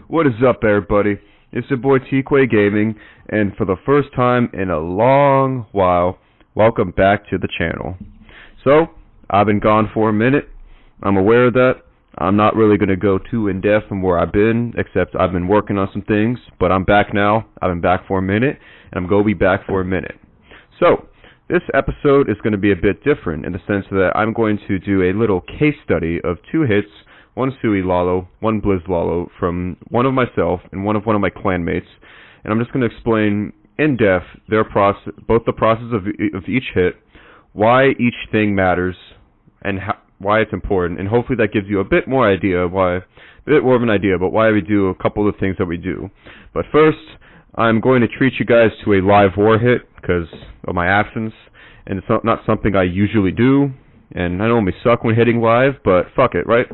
What is up, everybody? It's your boy T-Quay Gaming, and for the first time in a long while, welcome back to the channel. So, I've been gone for a minute. I'm aware of that. I'm not really going to go too in-depth from where I've been, except I've been working on some things, but I'm back now. I've been back for a minute, and I'm going to be back for a minute. So, this episode is going to be a bit different in the sense that I'm going to do a little case study of 2 hits, one Sui Lalo, one Blizz Lalo, from one of myself and one of my clanmates, and I'm just going to explain in depth their process, both the process of each hit, why each thing matters, and why it's important, and hopefully that gives you a bit more of an idea about why we do a couple of the things that we do. But first, I'm going to treat you guys to a live war hit because of my absence, and it's not something I usually do, and I normally suck when hitting live, but fuck it, right?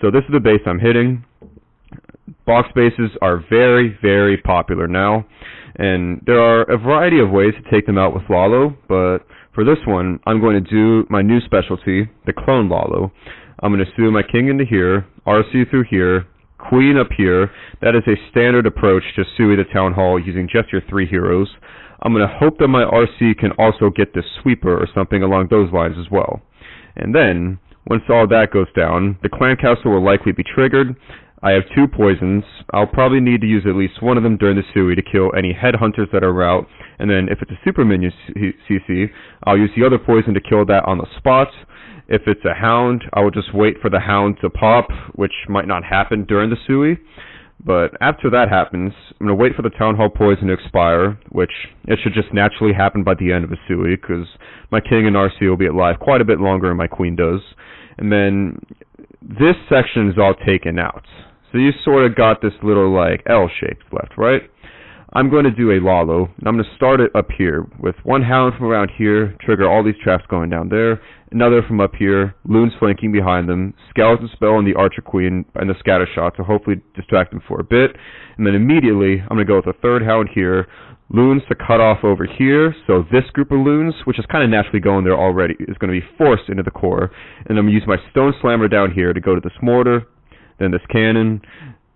So this is the base I'm hitting. Box bases are very, very popular now, and there are a variety of ways to take them out with Lalo, but for this one, I'm going to do my new specialty, the clone Lalo. I'm going to Sui my king into here, RC through here, queen up here. That is a standard approach to Sui the town hall using just your 3 heroes. I'm going to hope that my RC can also get the sweeper or something along those lines as well. And then, once all that goes down, the clan castle will likely be triggered. I have 2 poisons. I'll probably need to use at least one of them during the Sui to kill any headhunters that are out. And then if it's a super minion CC, I'll use the other poison to kill that on the spot. If it's a hound, I will just wait for the hound to pop, which might not happen during the Sui. But after that happens, I'm going to wait for the Town Hall poison to expire, which it should just naturally happen by the end of a Sui, because my king and RC will be alive quite a bit longer than my queen does. And then this section is all taken out. So you sort of got this little like L shape left, right? I'm going to do a Lalo, and I'm going to start it up here with one hound from around here, trigger all these traps going down there, another from up here, loons flanking behind them, skeleton spell on the archer queen and the scatter shot to hopefully distract them for a bit, and then immediately I'm going to go with a third hound here, loons to cut off over here, so this group of loons, which is kind of naturally going there already, is going to be forced into the core, and I'm going to use my stone slammer down here to go to this mortar, then this cannon,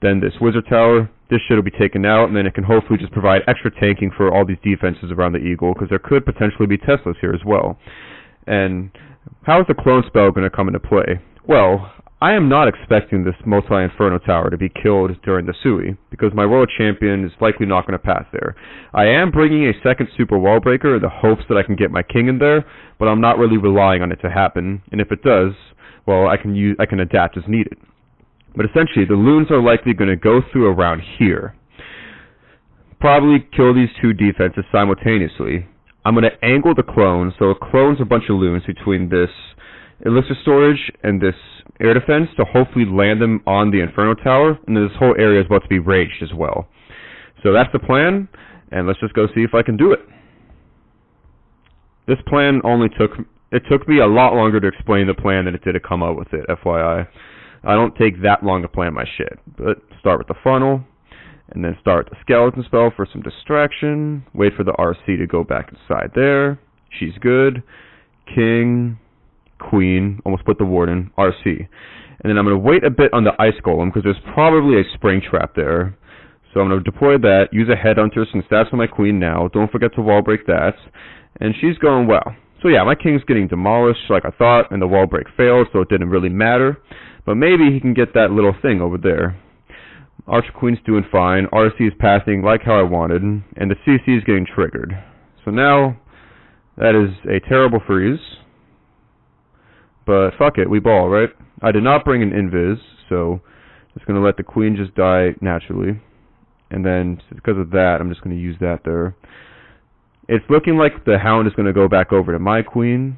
then this wizard tower. This shit will be taken out, and then it can hopefully just provide extra tanking for all these defenses around the eagle, because there could potentially be Teslas here as well. And how is the clone spell going to come into play? Well, I am not expecting this multi-inferno tower to be killed during the Sui, because my world champion is likely not going to pass there. I am bringing a second super wall breaker in the hopes that I can get my king in there, but I'm not really relying on it to happen, and if it does, well, I can adapt as needed. But essentially, the loons are likely going to go through around here. Probably kill these 2 defenses simultaneously. I'm going to angle the clone, so it clones a bunch of loons between this elixir storage and this air defense to hopefully land them on the Inferno Tower, and then this whole area is about to be raged as well. So that's the plan, and let's just go see if I can do it. This plan took me a lot longer to explain the plan than it did to come up with it, FYI. I don't take that long to plan my shit, but start with the funnel, and then start the skeleton spell for some distraction, wait for the RC to go back inside there, she's good, king, queen, almost put the warden, RC. And then I'm going to wait a bit on the ice golem, because there's probably a spring trap there. So I'm going to deploy that, use a headhunter since that's for my queen now, don't forget to wall break that, and she's going well. So yeah, my king's getting demolished like I thought, and the wall break failed, so it didn't really matter. But maybe he can get that little thing over there. Archer Queen's doing fine. RC is passing like how I wanted. And the CC is getting triggered. So now, that is a terrible freeze. But fuck it, we ball, right? I did not bring an invis, so I'm just going to let the queen just die naturally. And then, because of that, I'm just going to use that there. It's looking like the hound is going to go back over to my queen,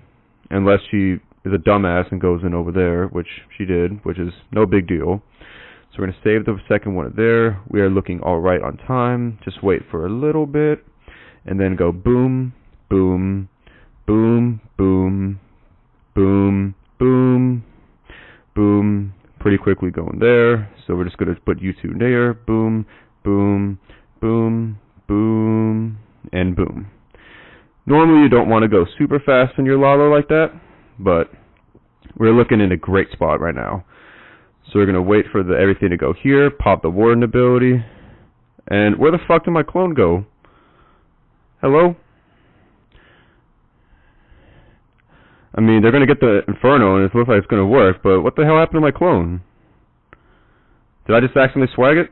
unless she is a dumbass and goes in over there, which she did, which is no big deal. So we're going to save the second one there. We are looking alright on time. Just wait for a little bit, and then go boom, boom, boom, boom, boom, boom, boom. Pretty quickly going there. So we're just going to put you 2 there. Boom, boom, boom, boom, and boom. Normally you don't want to go super fast in your Lalo like that, but we're looking in a great spot right now. So we're going to wait for everything to go here, pop the Warden Ability, and where the fuck did my clone go? Hello? I mean, they're going to get the Inferno, and it looks like it's going to work, but what the hell happened to my clone? Did I just accidentally swag it?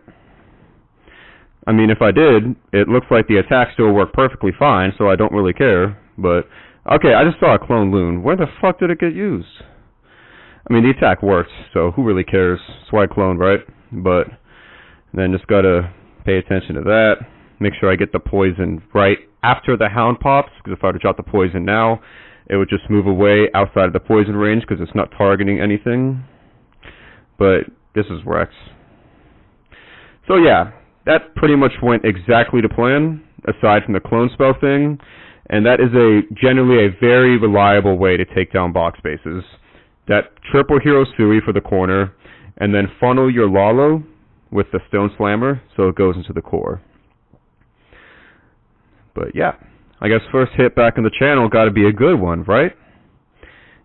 I mean, if I did, it looks like the attack still worked perfectly fine, so I don't really care, but... Okay, I just saw a clone loon. Where the fuck did it get used? I mean, the attack worked, so who really cares? Swag clone, right? But then just gotta pay attention to that. Make sure I get the poison right after the hound pops, because if I were to drop the poison now, it would just move away outside of the poison range because it's not targeting anything. But this is Rex. So yeah, that pretty much went exactly to plan, aside from the clone spell thing, and that is generally a very reliable way to take down box bases. That triple hero Sui for the corner, and then funnel your Lalo with the Stone Slammer so it goes into the core. But yeah, I guess first hit back on the channel got to be a good one, right?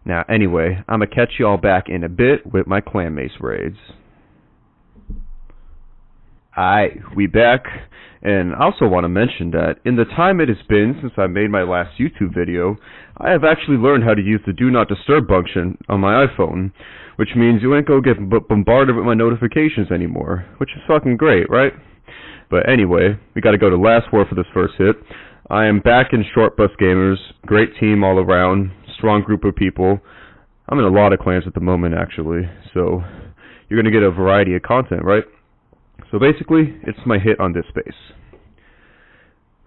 Now anyway, I'm going to catch y'all back in a bit with my Clan Mace raids. Alright, we back, and I also want to mention that in the time it has been since I made my last YouTube video, I have actually learned how to use the Do Not Disturb function on my iPhone, which means you ain't gonna get bombarded with my notifications anymore, which is fucking great, right? But anyway, we gotta go to Last War for this first hit. I am back in Short Bus Gamers, great team all around, strong group of people. I'm in a lot of clans at the moment actually, so you're gonna get a variety of content, right? So basically, it's my hit on this base.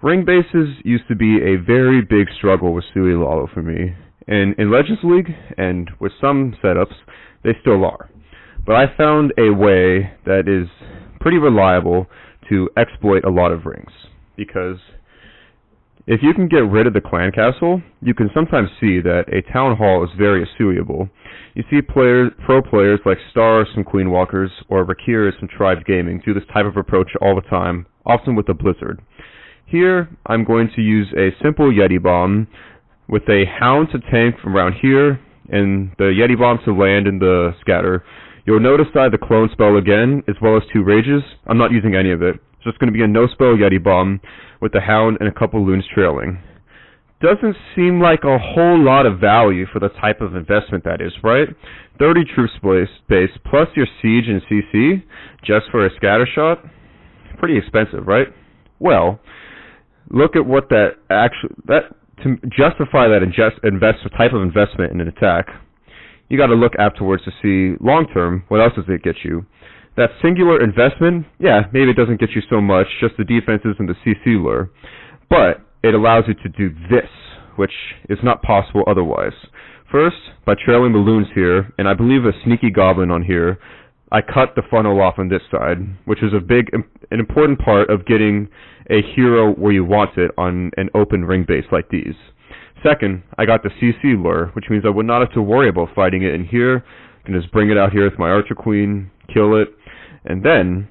Ring bases used to be a very big struggle with Sui Lalo for me, and in Legends League, and with some setups, they still are. But I found a way that is pretty reliable to exploit a lot of rings, because if you can get rid of the clan castle, you can sometimes see that a town hall is very Suiable. You see pro players like Stars from Queen Walkers or Rakiras from Tribes Gaming do this type of approach all the time, often with a blizzard. Here, I'm going to use a simple Yeti Bomb with a hound to tank from around here and the Yeti Bomb to land in the scatter. You'll notice I have the clone spell again, as well as 2 rages. I'm not using any of it. It's just going to be a no-spell Yeti Bomb with the hound and a couple loons trailing. Doesn't seem like a whole lot of value for the type of investment that is, right? 30 troops base plus your siege and CC just for a scatter shot? Pretty expensive, right? Well, look at what to justify that type of investment in an attack, you got to look afterwards to see long term what else does it get you. That singular investment, yeah, maybe it doesn't get you so much, just the defenses and the CC lure, but it allows you to do this, which is not possible otherwise. First, by trailing the loons here, and I believe a sneaky goblin on here, I cut the funnel off on this side, which is an important part of getting a hero where you want it on an open ring base like these. Second, I got the CC lure, which means I would not have to worry about fighting it in here. I can just bring it out here with my Archer Queen, kill it, and then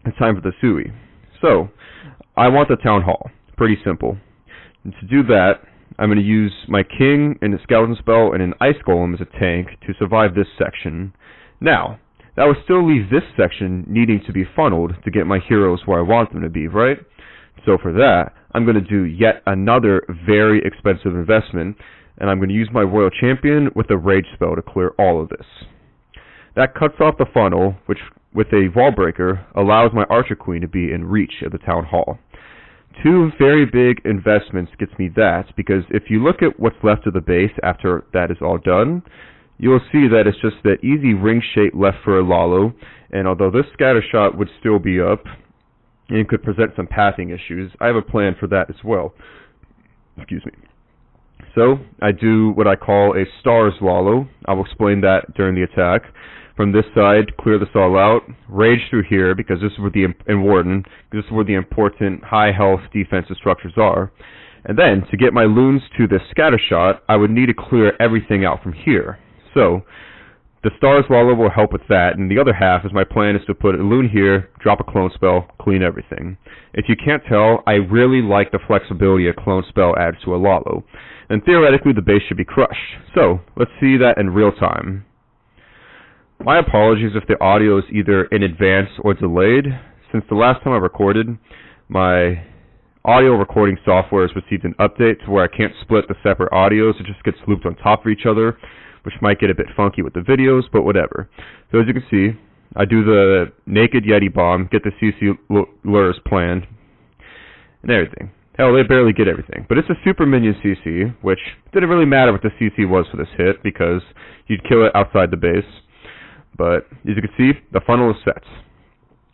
it's time for the Sui. So, I want the Town Hall. Pretty simple. And to do that, I'm going to use my King and a Skeleton Spell and an Ice Golem as a tank to survive this section. Now, that would still leave this section needing to be funneled to get my heroes where I want them to be, right? So for that, I'm going to do yet another very expensive investment, and I'm going to use my Royal Champion with a Rage Spell to clear all of this. That cuts off the funnel, which with a Wall Breaker allows my Archer Queen to be in reach of the Town Hall. Two very big investments gets me that, because if you look at what's left of the base after that is all done, you'll see that it's just that easy ring shape left for a Lalo, and although this scatter shot would still be up, and it could present some pathing issues, I have a plan for that as well. Excuse me. So, I do what I call a Stars Lalo. I will explain that during the attack. From this side, clear this all out, rage through here, because this is where and Warden, because this is where the important high health defensive structures are. And then, to get my loons to this scatter shot, I would need to clear everything out from here. So, the Stars Lalo will help with that, and the other half is my plan is to put a loon here, drop a clone spell, clean everything. If you can't tell, I really like the flexibility a clone spell adds to a Lalo. And theoretically, the base should be crushed. So, let's see that in real time. My apologies if the audio is either in advance or delayed. Since the last time I recorded, my audio recording software has received an update to where I can't split the separate audios. It just gets looped on top of each other, which might get a bit funky with the videos, but whatever. So as you can see, I do the naked Yeti bomb, get the CC lures planned, and everything. Hell, they barely get everything. But it's a super minion CC, which didn't really matter what the CC was for this hit, because you'd kill it outside the base. But as you can see, the funnel is set.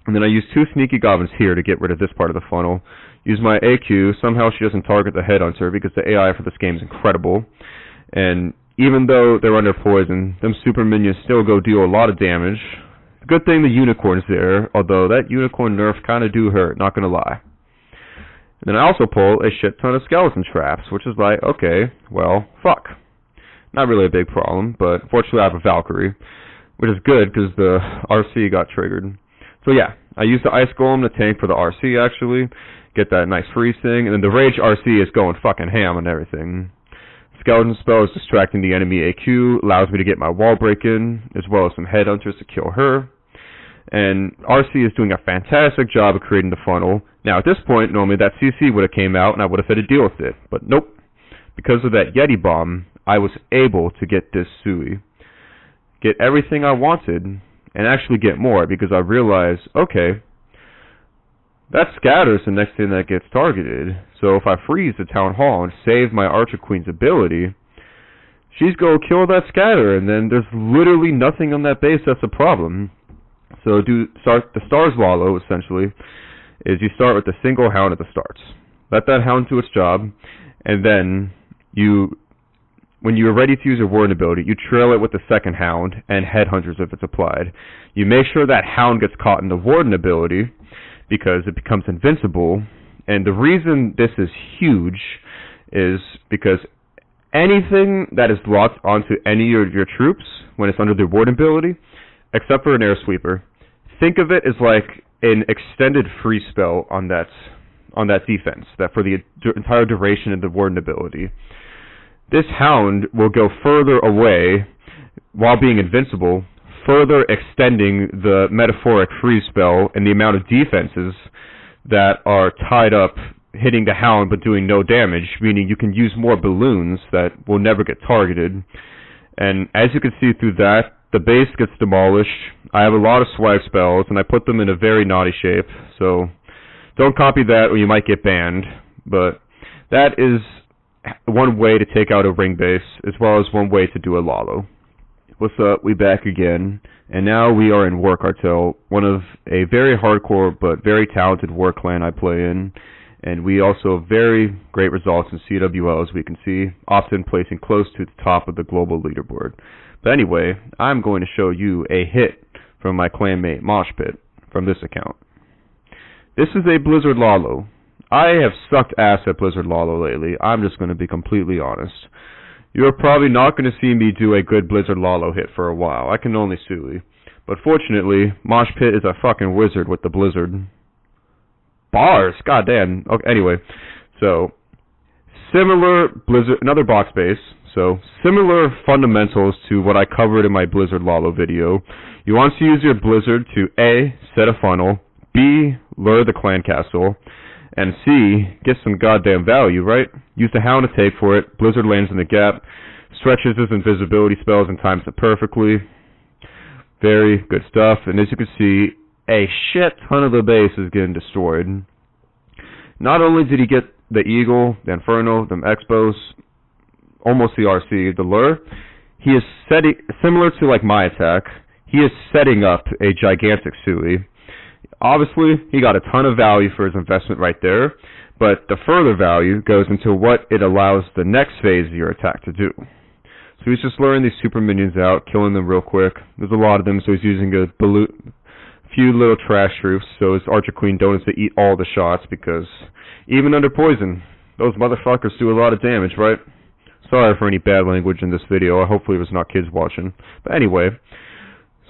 And then I use 2 sneaky goblins here to get rid of this part of the funnel. Use my AQ, somehow she doesn't target the headhunter, because the AI for this game is incredible. And even though they're under poison, them super minions still go deal a lot of damage. Good thing the unicorn's there, although that unicorn nerf kinda do hurt, not gonna lie. And then I also pull a shit ton of skeleton traps, which is like, okay, well, fuck. Not really a big problem, but fortunately I have a Valkyrie, which is good because the RC got triggered. So yeah, I use the Ice Golem to tank for the RC actually, get that nice freeze thing, and then the Rage RC is going fucking ham on everything. Skeleton spell is distracting the enemy AQ, allows me to get my wall break in, as well as some headhunters to kill her. And RC is doing a fantastic job of creating the funnel. Now at this point, normally that CC would have came out and I would have had to deal with it. But nope. Because of that Yeti bomb, I was able to get this Sui. Get everything I wanted, and actually get more, because I realized, okay, that scatters the next thing that gets targeted. So if I freeze the Town Hall and save my Archer Queen's ability, she's going to kill that scatter, and then there's literally nothing on that base that's a problem. So the Stars Lalo, essentially, is you start with a single hound at the starts. Let that hound do its job, and then when you're ready to use your Warden Ability, you trail it with the second hound and headhunters if it's applied. You make sure that hound gets caught in the Warden Ability, because it becomes invincible. And the reason this is huge is because anything that is locked onto any of your troops when it's under the Warden Ability, except for an air sweeper, think of it as like an extended free spell on that defense, that for the entire duration of the Warden Ability. This hound will go further away while being invincible, further extending the metaphoric freeze spell and the amount of defenses that are tied up hitting the hound but doing no damage, meaning you can use more balloons that will never get targeted. And as you can see through that, the base gets demolished. I have a lot of swag spells, and I put them in a very naughty shape, so don't copy that or you might get banned. But that is one way to take out a ring base, as well as one way to do a Lalo. What's up? We back again, and now we are in War Cartel, one of a very hardcore but very talented war clan I play in, and we also have very great results in CWL, as we can see, often placing close to the top of the global leaderboard. But anyway, I'm going to show you a hit from my clanmate Mosh Pit from this account. This is a Blizzard Lalo. I have sucked ass at Blizzard Lalo lately. I'm just going to be completely honest. You're probably not going to see me do a good Blizzard Lalo hit for a while. I can only sue. But fortunately, Mosh Pit is a fucking wizard with the Blizzard. Bars! Goddamn. Okay, anyway, so similar Blizzard, another box base. So similar fundamentals to what I covered in my Blizzard Lalo video. You want to use your Blizzard to A, set a funnel, B, lure the clan castle, and C, get some goddamn value, right? Use the hound to take for it. Blizzard lands in the gap, stretches his invisibility spells and times it perfectly. Very good stuff. And as you can see, a shit ton of the base is getting destroyed. Not only did he get the Eagle, the Inferno, the Expos, almost the RC, the lure, he is setting, similar to like my attack, he is setting up a gigantic Sui. Obviously, he got a ton of value for his investment right there, but the further value goes into what it allows the next phase of your attack to do. So he's just luring these super minions out, killing them real quick. There's a lot of them, so he's using a few little trash troops, so his Archer Queen don't have to eat all the shots, because even under poison, those motherfuckers do a lot of damage, right? Sorry for any bad language in this video. Hopefully it was not kids watching. But anyway,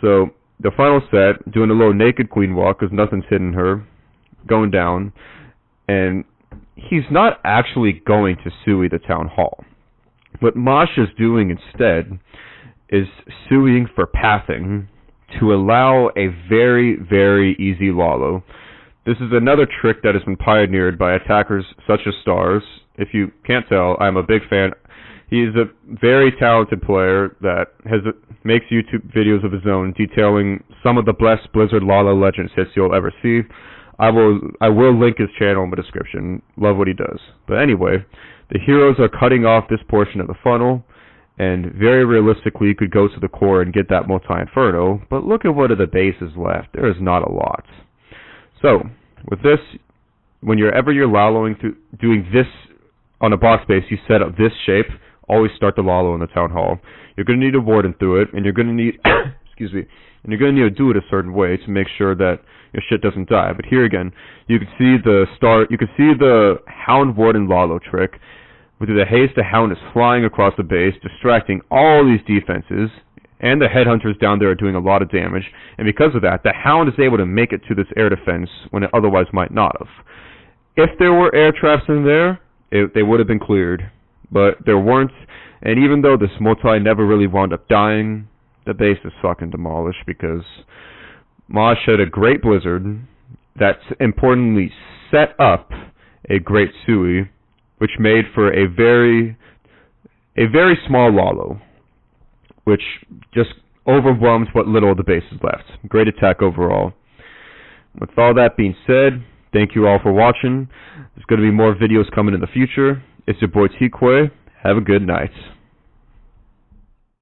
so the final set, doing a little naked queen walk because nothing's hitting her, going down, and he's not actually going to Sui the Town Hall. What Mosh is doing instead is suing for pathing. to allow a very, very easy Lalo. This is another trick that has been pioneered by attackers such as Stars. If you can't tell, I'm a big fan. He is a very talented player that makes YouTube videos of his own detailing some of the best Blizzard Lalo Legends hits you'll ever see. I will link his channel in the description. Love what he does. But anyway, the heroes are cutting off this portion of the funnel, and very realistically you could go to the core and get that multi-inferno, but look at what of the base is left. There is not a lot. So, with this, whenever you're Laloing through, doing this on a box base, you set up this shape, always start the Lalo in the Town Hall. You're going to need a Warden through it, and you're going to need, excuse me, and you're going to need to do it a certain way to make sure that your shit doesn't die. But here again, you can see the Hound Warden Lalo trick. With the haste, the Hound is flying across the base, distracting all these defenses, and the headhunters down there are doing a lot of damage. And because of that, the Hound is able to make it to this air defense when it otherwise might not have. If there were air traps in there, they would have been cleared. But there weren't, and even though this multi never really wound up dying, the base is fucking demolished because Mosh had a great Blizzard that importantly set up a great Sui, which made for a very small Lalo, which just overwhelms what little of the base is left. Great attack overall. With all that being said, thank you all for watching. There's going to be more videos coming in the future. It's your boy T-Quay. Have a good night.